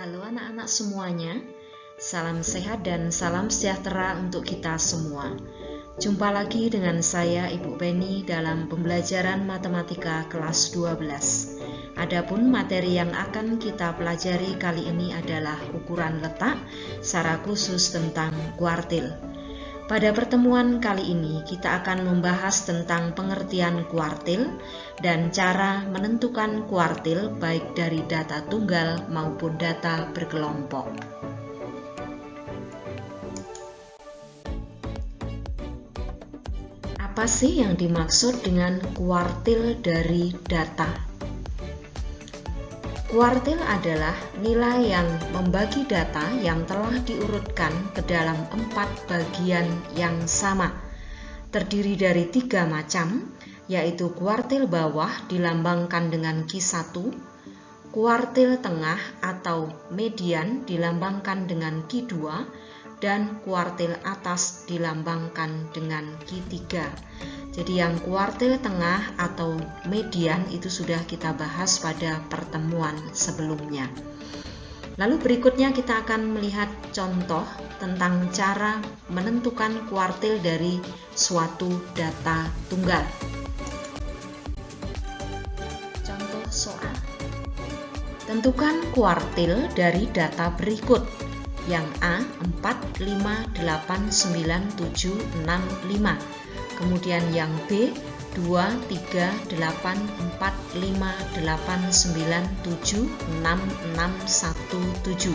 Halo anak-anak semuanya, salam sehat dan salam sejahtera untuk kita semua. Jumpa lagi dengan saya Ibu Beni dalam pembelajaran matematika kelas 12. Adapun materi yang akan kita pelajari kali ini adalah ukuran letak, secara khusus tentang kuartil. Pada pertemuan kali ini kita akan membahas tentang pengertian kuartil dan cara menentukan kuartil baik dari data tunggal maupun data berkelompok. Apa sih yang dimaksud dengan kuartil dari data? Kuartil adalah nilai yang membagi data yang telah diurutkan ke dalam 4 bagian yang sama. Terdiri dari 3 macam, yaitu kuartil bawah dilambangkan dengan Q1, kuartil tengah atau median dilambangkan dengan Q2, dan kuartil atas dilambangkan dengan Q3. Jadi yang kuartil tengah atau median itu sudah kita bahas pada pertemuan sebelumnya. Lalu berikutnya kita akan melihat contoh tentang cara menentukan kuartil dari suatu data tunggal. Contoh soal. Tentukan kuartil dari data berikut. Yang A 4, 5, 8, 9, 7, 6, 5. Kemudian yang B 2, 3, 8, 4, 5, 8, 9, 7, 6, 6, 1, 7.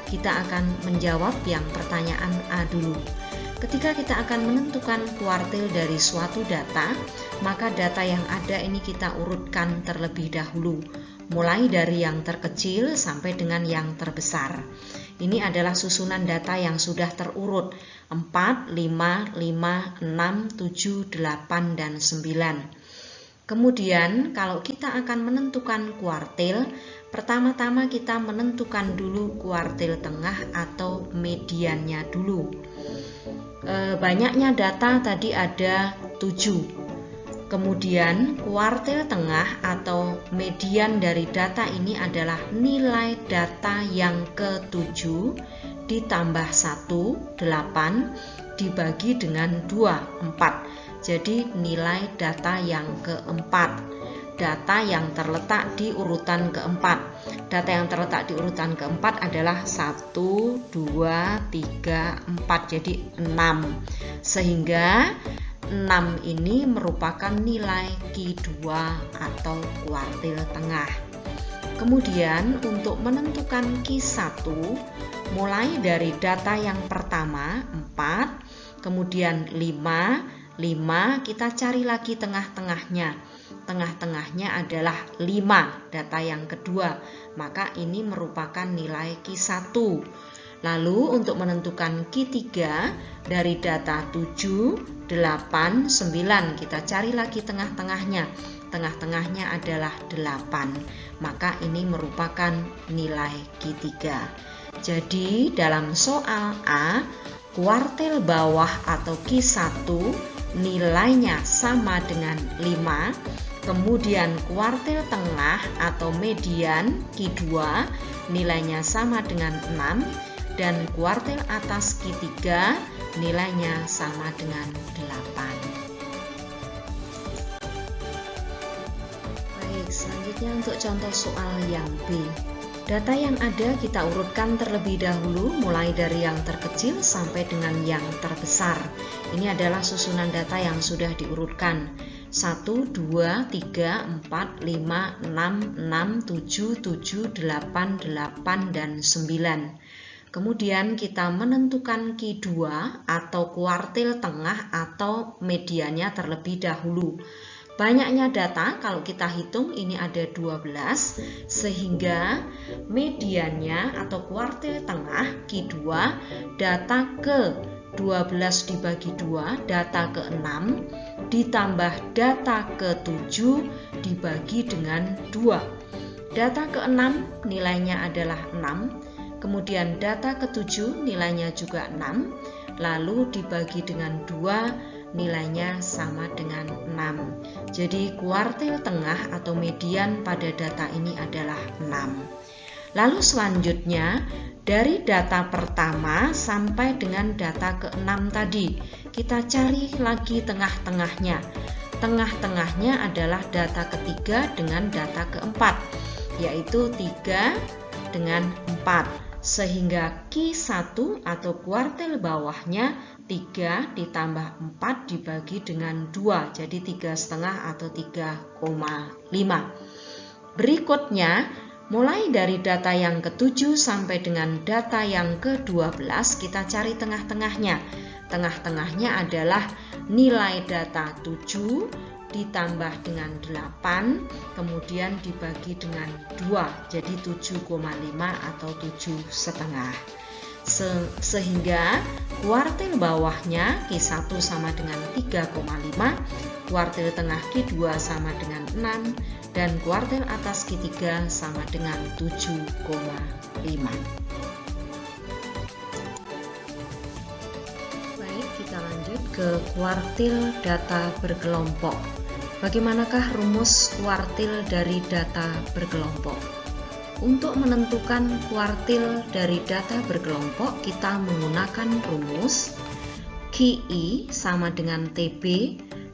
Kita akan menjawab yang pertanyaan A dulu. Ketika kita akan menentukan kuartil dari suatu data, maka data yang ada ini kita urutkan terlebih dahulu, mulai dari yang terkecil sampai dengan yang terbesar. Ini adalah susunan data yang sudah terurut 4, 5, 5, 6, 7, 8, dan 9. Kemudian kalau kita akan menentukan kuartil, pertama-tama kita menentukan dulu kuartil tengah atau mediannya dulu. Banyaknya data tadi ada 7. Kemudian kuartil tengah atau median dari data ini adalah nilai data yang ke-7 ditambah 1, 8, dibagi dengan 2, 4. Jadi nilai data yang ke-4. Data yang terletak di urutan ke-4. Data yang terletak di urutan ke-4 adalah 1, 2, 3, 4. Jadi 6. Sehingga 6 ini merupakan nilai Q2 atau kuartil tengah. Kemudian untuk menentukan Q1, mulai dari data yang pertama 4, kemudian 5, kita cari lagi tengah-tengahnya. Tengah-tengahnya adalah 5, data yang kedua, maka ini merupakan nilai Q1. Lalu untuk menentukan Q3 dari data 7, 8, 9 kita cari lagi tengah-tengahnya. Tengah-tengahnya adalah 8, maka ini merupakan nilai Q3. Jadi dalam soal A, kuartil bawah atau Q1 nilainya sama dengan 5, kemudian kuartil tengah atau median Q2 nilainya sama dengan 6, dan kuartil atas Q3 nilainya sama dengan 8. Baik, selanjutnya untuk contoh soal yang B. Data yang ada kita urutkan terlebih dahulu mulai dari yang terkecil sampai dengan yang terbesar. Ini adalah susunan data yang sudah diurutkan. 1, 2, 3, 4, 5, 6, 6, 7, 7, 8, 8, dan 9. Kemudian kita menentukan Q2 atau kuartil tengah atau mediannya terlebih dahulu. Banyaknya data kalau kita hitung ini ada 12, sehingga mediannya atau kuartil tengah Q2 data ke-12 dibagi 2, data ke-6 ditambah data ke-7 dibagi dengan 2. Data ke-6 nilainya adalah 6. Kemudian data ke-7 nilainya juga 6, lalu dibagi dengan 2, nilainya sama dengan 6. Jadi kuartil tengah atau median pada data ini adalah 6. Lalu selanjutnya dari data pertama sampai dengan data ke-6 tadi, kita cari lagi tengah-tengahnya. Tengah-tengahnya adalah data ketiga dengan data keempat, yaitu 3 dengan 4. Sehingga Q1 atau kuartil bawahnya 3 ditambah 4 dibagi dengan 2, jadi 3,5 atau 3,5. Berikutnya, mulai dari data yang ke-7 sampai dengan data yang ke-12, kita cari tengah-tengahnya. Tengah-tengahnya adalah nilai data 7 ditambah dengan 8, kemudian dibagi dengan 2, jadi 7,5 atau 7,5. Sehingga kuartil bawahnya Q1 sama dengan 3,5, kuartil tengah Q2 sama dengan 6, dan kuartil atas Q3 sama dengan 7,5. Baik, kita lanjut ke kuartil data berkelompok. Bagaimanakah rumus kuartil dari data berkelompok? Untuk menentukan kuartil dari data berkelompok, kita menggunakan rumus QI sama dengan TB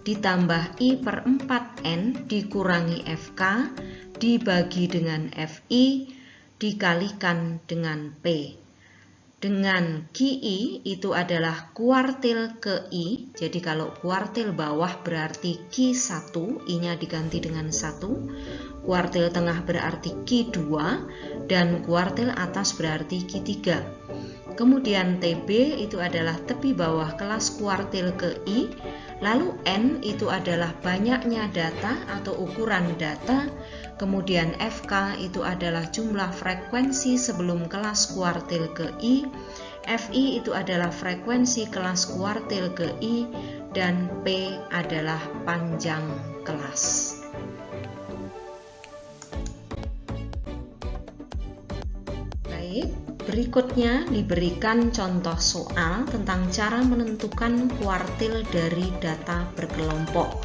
ditambah I per 4N dikurangi FK dibagi dengan FI dikalikan dengan P. Dengan QI itu adalah kuartil ke I, jadi kalau kuartil bawah berarti Q1, I-nya diganti dengan 1, kuartil tengah berarti Q2, dan kuartil atas berarti Q3. Kemudian TB itu adalah tepi bawah kelas kuartil ke I, lalu N itu adalah banyaknya data atau ukuran data, kemudian FK itu adalah jumlah frekuensi sebelum kelas kuartil ke I, FI itu adalah frekuensi kelas kuartil ke I, dan P adalah panjang kelas. Baik, berikutnya diberikan contoh soal tentang cara menentukan kuartil dari data berkelompok.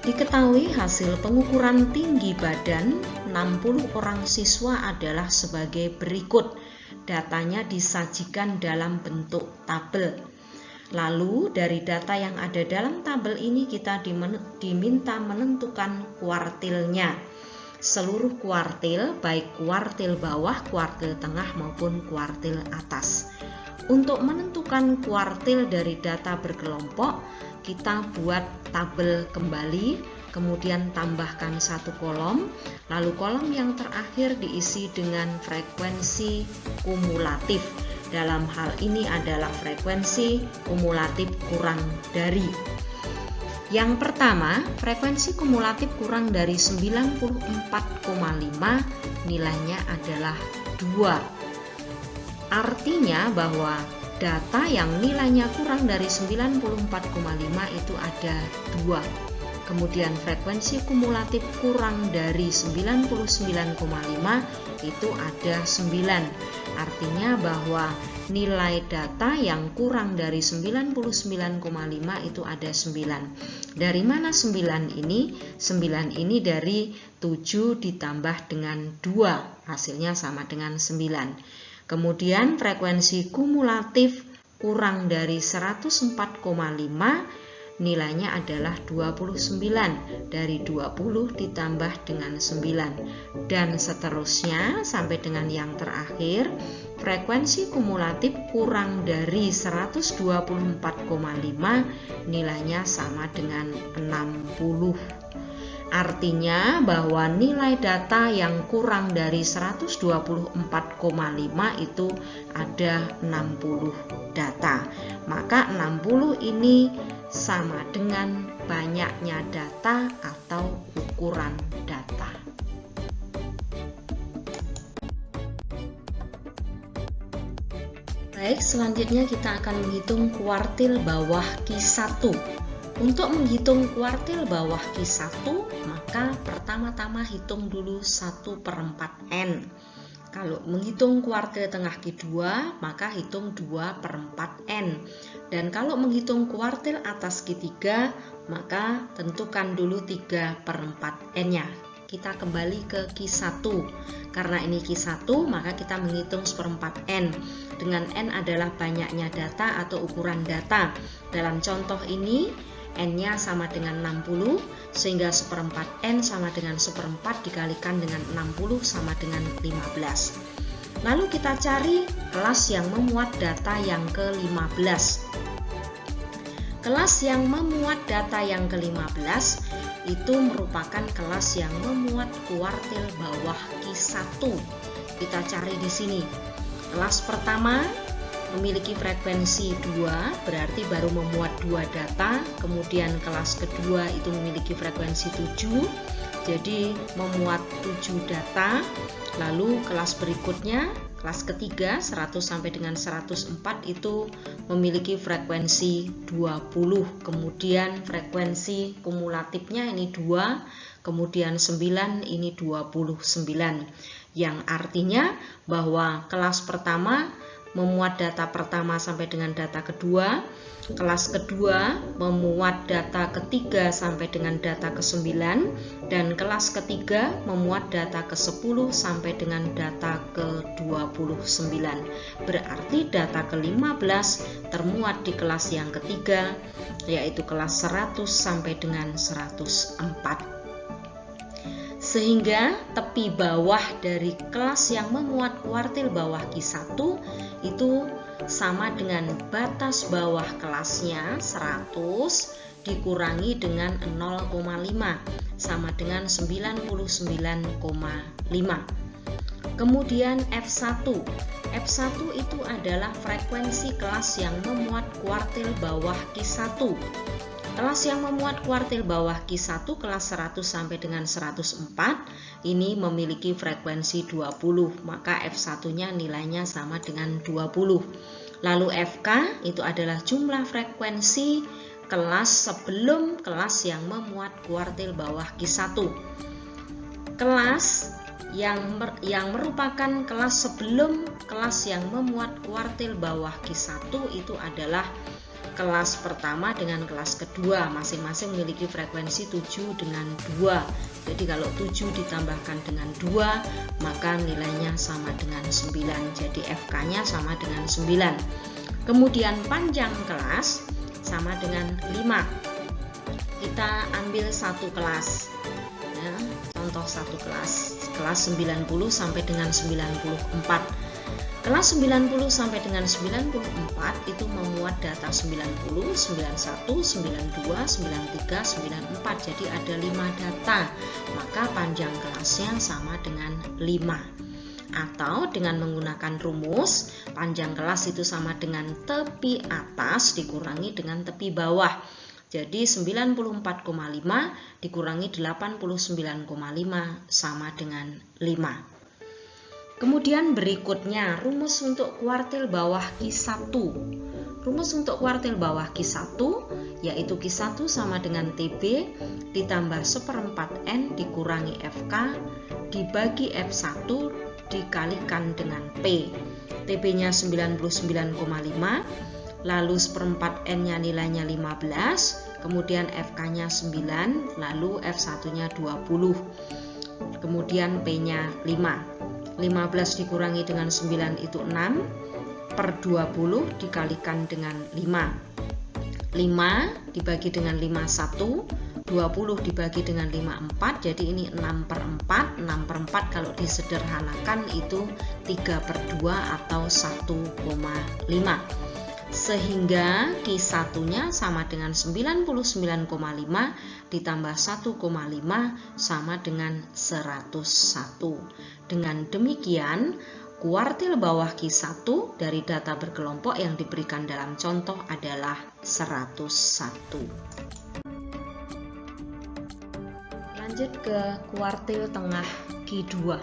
Diketahui hasil pengukuran tinggi badan 60 orang siswa adalah sebagai berikut. Datanya disajikan dalam bentuk tabel. Lalu dari data yang ada dalam tabel ini kita diminta menentukan kuartilnya. Seluruh kuartil, baik kuartil bawah, kuartil tengah maupun kuartil atas. Untuk menentukan kuartil dari data berkelompok, kita buat tabel kembali, kemudian tambahkan satu kolom, lalu kolom yang terakhir diisi dengan frekuensi kumulatif. Dalam hal ini adalah frekuensi kumulatif kurang dari. Yang pertama, frekuensi kumulatif kurang dari 94,5, nilainya adalah 2. Artinya bahwa data yang nilainya kurang dari 94,5 itu ada 2. Kemudian frekuensi kumulatif kurang dari 99,5 itu ada 9. Artinya bahwa nilai data yang kurang dari 99,5 itu ada 9. Dari mana 9 ini? 9 ini dari 7 ditambah dengan 2, hasilnya sama dengan 9. Kemudian frekuensi kumulatif kurang dari 104,5, nilainya adalah 29. Dari 20 ditambah dengan 9. Dan seterusnya sampai dengan yang terakhir, frekuensi kumulatif kurang dari 124,5, nilainya sama dengan 60. Artinya bahwa nilai data yang kurang dari 124,5 itu ada 60 data. Maka 60 ini sama dengan banyaknya data atau ukuran data. Baik, selanjutnya kita akan menghitung kuartil bawah Q1. Untuk menghitung kuartil bawah Q1, maka pertama-tama hitung dulu 1/4N. Kalau menghitung kuartil tengah Q2, maka hitung 2/4N. Dan kalau menghitung kuartil atas Q3, maka tentukan dulu 3/4N-nya. kita kembali ke Q1. Karena ini Q1, maka kita menghitung 1/4 N. Dengan N adalah banyaknya data atau ukuran data. Dalam contoh ini, N-nya sama dengan 60, sehingga 1/4 N sama dengan 1/4 dikalikan dengan 60 sama dengan 15. Lalu kita cari kelas yang memuat data yang ke-15. Kelas yang memuat data yang ke-15 itu merupakan kelas yang memuat kuartil bawah Q1. Kita cari di sini. Kelas pertama memiliki frekuensi 2, berarti baru memuat 2 data. Kemudian kelas kedua itu memiliki frekuensi 7, jadi memuat 7 data. Lalu kelas berikutnya, kelas ketiga 100 sampai dengan 104 itu memiliki frekuensi 20. Kemudian frekuensi kumulatifnya ini 2, kemudian 9 ini 29. Yang artinya bahwa kelas pertama memuat data pertama sampai dengan data kedua, kelas kedua memuat data ketiga sampai dengan data ke-9, dan kelas ketiga memuat data ke-10 sampai dengan data ke-29. Berarti data ke-15 termuat di kelas yang ketiga, yaitu kelas 100 sampai dengan 104. Sehingga tepi bawah dari kelas yang memuat kuartil bawah Q1 itu sama dengan batas bawah kelasnya 100 dikurangi dengan 0,5 sama dengan 99,5. Kemudian F1. F1 itu adalah frekuensi kelas yang memuat kuartil bawah Q1. Kelas yang memuat kuartil bawah Q1 kelas 100 sampai dengan 104 ini memiliki frekuensi 20, maka F1-nya nilainya sama dengan 20. Lalu FK itu adalah jumlah frekuensi kelas sebelum kelas yang memuat kuartil bawah Q1. Kelas yang merupakan kelas sebelum kelas yang memuat kuartil bawah Q1 itu adalah kelas pertama dengan kelas kedua, masing-masing memiliki frekuensi 7 dengan 2. Jadi kalau 7 ditambahkan dengan 2, maka nilainya sama dengan 9. Jadi FK-nya sama dengan 9. Kemudian panjang kelas sama dengan 5. Kita ambil satu kelas. Ya, contoh satu kelas 90 sampai dengan 94. Kelas 90 sampai dengan 94 itu memuat data 90, 91, 92, 93, 94. Jadi ada 5 data. Maka panjang kelasnya sama dengan 5. Atau dengan menggunakan rumus, panjang kelas itu sama dengan tepi atas dikurangi dengan tepi bawah. Jadi 94,5 dikurangi 89,5 sama dengan 5. Kemudian berikutnya rumus untuk kuartil bawah Q1. Rumus untuk kuartil bawah Q1 yaitu Q1 sama dengan TB ditambah 1/4 N dikurangi FK dibagi F1 dikalikan dengan P. TB-nya 99,5, lalu 1/4 N-nya nilainya 15, kemudian FK-nya 9, lalu F1-nya 20. Kemudian P-nya 5. 15 dikurangi dengan 9 itu 6, per 20 dikalikan dengan 5. 5 dibagi dengan 51, 20 dibagi dengan 54, jadi ini 6/4. 6/4 kalau disederhanakan itu 3/2 atau 1,5. Sehingga Q1-nya sama dengan 99,5 ditambah 1,5 sama dengan 101. Dengan demikian, kuartil bawah Q1 dari data berkelompok yang diberikan dalam contoh adalah 101. Lanjut ke kuartil tengah Q2.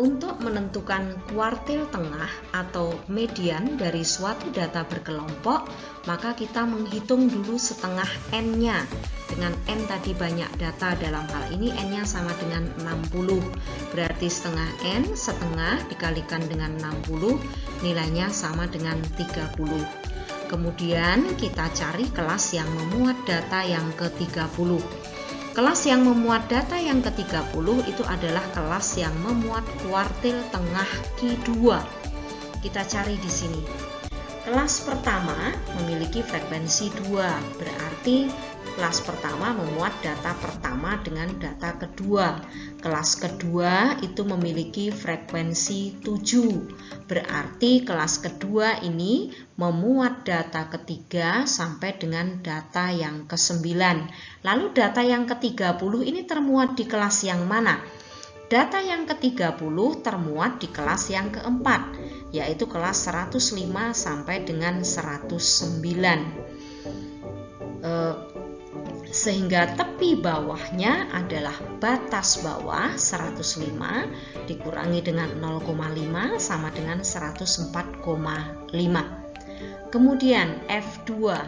Untuk menentukan kuartil tengah atau median dari suatu data berkelompok, maka kita menghitung dulu setengah N-nya. Dengan N tadi banyak data, dalam hal ini N-nya sama dengan 60. Berarti setengah N, setengah dikalikan dengan 60, nilainya sama dengan 30. Kemudian kita cari kelas yang memuat data yang ke-30. Kelas yang memuat data yang ke-30 itu adalah kelas yang memuat kuartil tengah Q2. Kita cari di sini. Kelas pertama memiliki frekuensi 2, berarti kelas pertama memuat data pertama dengan data kedua. Kelas kedua itu memiliki frekuensi 7, berarti kelas kedua ini memuat data ketiga sampai dengan data yang ke-9. Lalu data yang ke-30 ini termuat di kelas yang mana? Data yang ke-30 termuat di kelas yang keempat, yaitu kelas 105 sampai dengan 109. Sehingga tepi bawahnya adalah batas bawah 105 dikurangi dengan 0,5 sama dengan 104,5. Kemudian F2.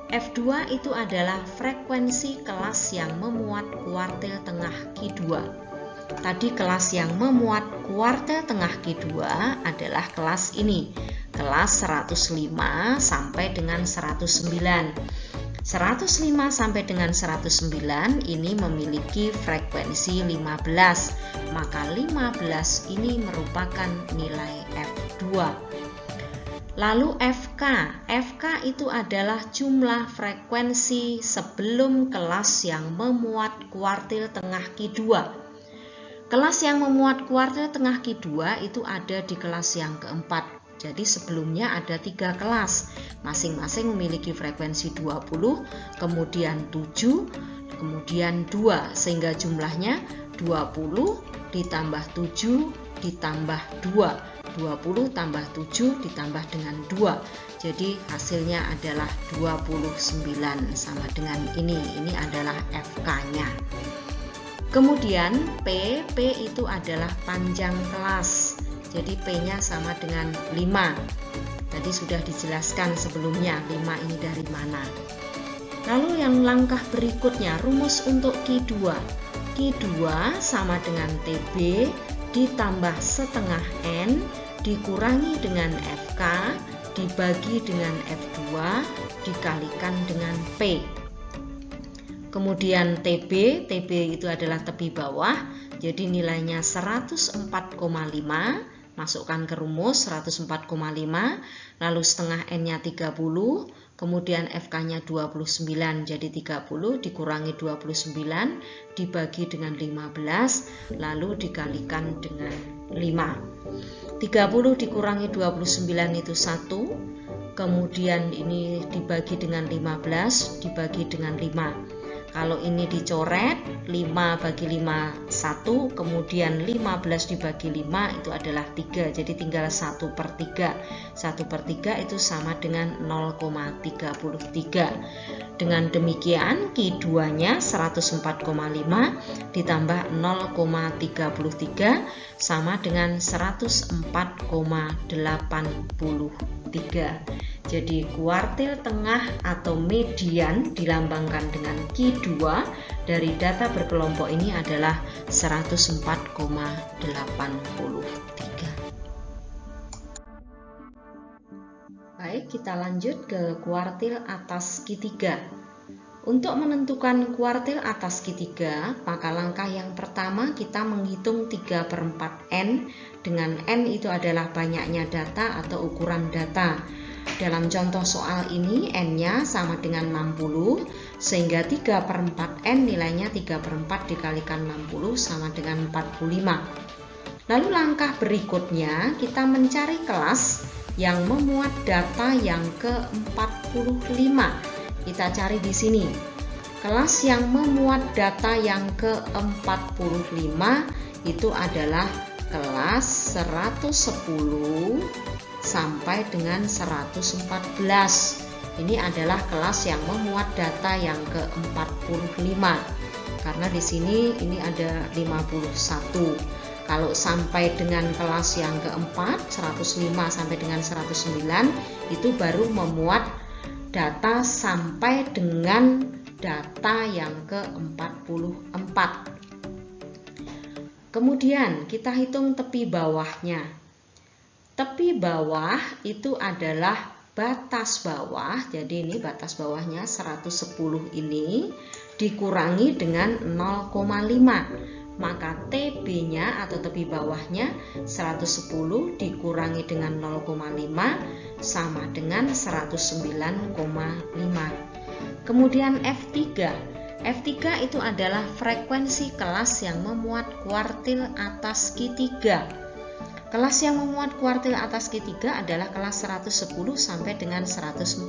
F2 itu adalah frekuensi kelas yang memuat kuartil tengah Q2. Tadi kelas yang memuat kuartil tengah Q2 adalah kelas ini, kelas 105 sampai dengan 109. 105 sampai dengan 109 ini memiliki frekuensi 15, maka 15 ini merupakan nilai F2. Lalu FK. FK itu adalah jumlah frekuensi sebelum kelas yang memuat kuartil tengah Q2. Kelas yang memuat kuartil tengah Q2 itu ada di kelas yang keempat. Jadi sebelumnya ada 3 kelas, masing-masing memiliki frekuensi 20, kemudian 7, kemudian 2, sehingga jumlahnya 20 ditambah 7 ditambah 2, 20 tambah 7 ditambah dengan 2. Jadi hasilnya adalah 29 sama dengan ini adalah FK-nya. Kemudian P itu adalah panjang kelas. Jadi P-nya sama dengan 5. Tadi sudah dijelaskan sebelumnya 5 ini dari mana. Lalu yang langkah berikutnya, rumus untuk Q2. Q2 sama dengan TB ditambah setengah N dikurangi dengan FK dibagi dengan F2 dikalikan dengan P. Kemudian TB itu adalah tepi bawah, jadi nilainya 104,5. Masukkan ke rumus 104,5, lalu setengah N-nya 30, kemudian FK-nya 29, jadi 30 dikurangi 29 dibagi dengan 15, lalu dikalikan dengan 5. 30 dikurangi 29 itu 1, kemudian ini dibagi dengan 15 dibagi dengan 5. Kalau ini dicoret, 5 bagi 5 1, kemudian 15 dibagi 5 itu adalah 3, jadi tinggal 1/3. 1/3 itu sama dengan 0,33. Dengan demikian Q2-nya 104,5 ditambah 0,33 sama dengan 104,83. Jadi kuartil tengah atau median dilambangkan dengan Q2 dari data berkelompok ini adalah 104,83. Baik, kita lanjut ke kuartil atas Q3. Untuk menentukan kuartil atas Q3, maka langkah yang pertama kita menghitung 3/4 N, dengan N itu adalah banyaknya data atau ukuran data. Dalam contoh soal ini N-nya sama dengan 60, sehingga 3/4 N nilainya 3/4 dikalikan 60 sama dengan 45. Lalu langkah berikutnya kita mencari kelas yang memuat data yang ke-45. Kita cari di sini. Kelas yang memuat data yang ke-45 itu adalah kelas 110 sampai dengan 114. Ini adalah kelas yang memuat data yang ke-45. Karena di sini ini ada 51. Kalau sampai dengan kelas yang keempat 105 sampai dengan 109 itu baru memuat data sampai dengan data yang ke-44. Kemudian kita hitung tepi bawahnya. Tepi bawah itu adalah batas bawah, jadi ini batas bawahnya 110 ini, dikurangi dengan 0,5. Maka TB-nya atau tepi bawahnya 110 dikurangi dengan 0,5 sama dengan 109,5. Kemudian F3. F3 itu adalah frekuensi kelas yang memuat kuartil atas Q3. Kelas yang memuat kuartil atas Q3 adalah kelas 110 sampai dengan 114.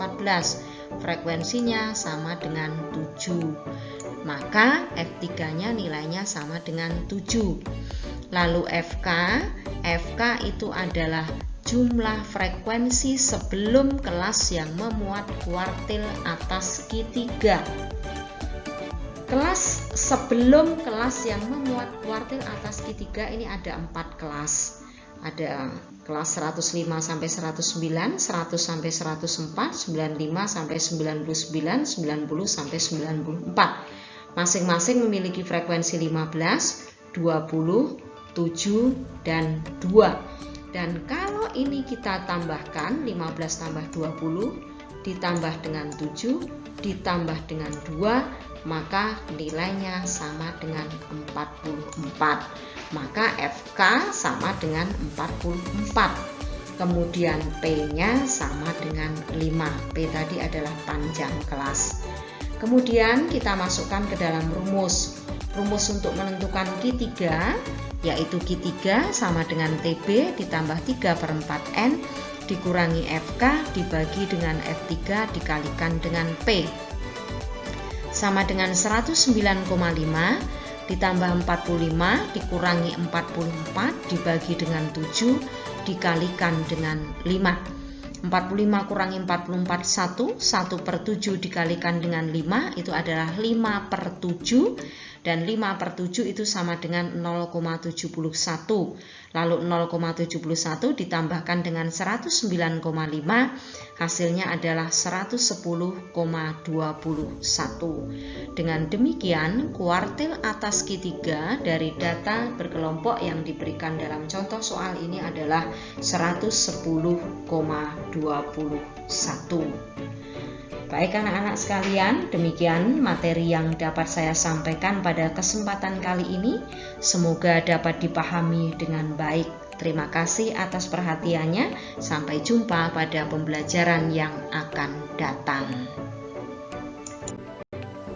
Frekuensinya sama dengan 7. Maka F3-nya nilainya sama dengan 7. Lalu FK itu adalah jumlah frekuensi sebelum kelas yang memuat kuartil atas Q3. Kelas sebelum kelas yang memuat kuartil atas Q3 ini ada 4 kelas. Ada kelas 105 sampai 109, 100 sampai 104, 95 sampai 99, 90 sampai 94. Masing-masing memiliki frekuensi 15, 20, 7, dan 2. Dan kalau ini kita tambahkan 15 tambah 20 ditambah dengan 7 ditambah dengan 2, maka nilainya sama dengan 44. Maka FK sama dengan 44. Kemudian P-nya sama dengan 5. P tadi adalah panjang kelas. Kemudian kita masukkan ke dalam rumus. Rumus untuk menentukan Q3 yaitu Q3 sama dengan TB ditambah 3/4N dikurangi FK dibagi dengan F3 dikalikan dengan P. Sama dengan 109,5 ditambah 45 dikurangi 44 dibagi dengan 7 dikalikan dengan 5. 45 kurangi 44 1/7 dikalikan dengan 5 itu adalah 5/7, dan 5/7 itu sama dengan 0,71. Lalu 0,71 ditambahkan dengan 109,5 hasilnya adalah 110,21. Dengan demikian kuartil atas Q3 dari data berkelompok yang diberikan dalam contoh soal ini adalah 110,21. Baik anak-anak sekalian, demikian materi yang dapat saya sampaikan pada kesempatan kali ini. Semoga dapat dipahami dengan baik. Terima kasih atas perhatiannya. Sampai jumpa pada pembelajaran yang akan datang.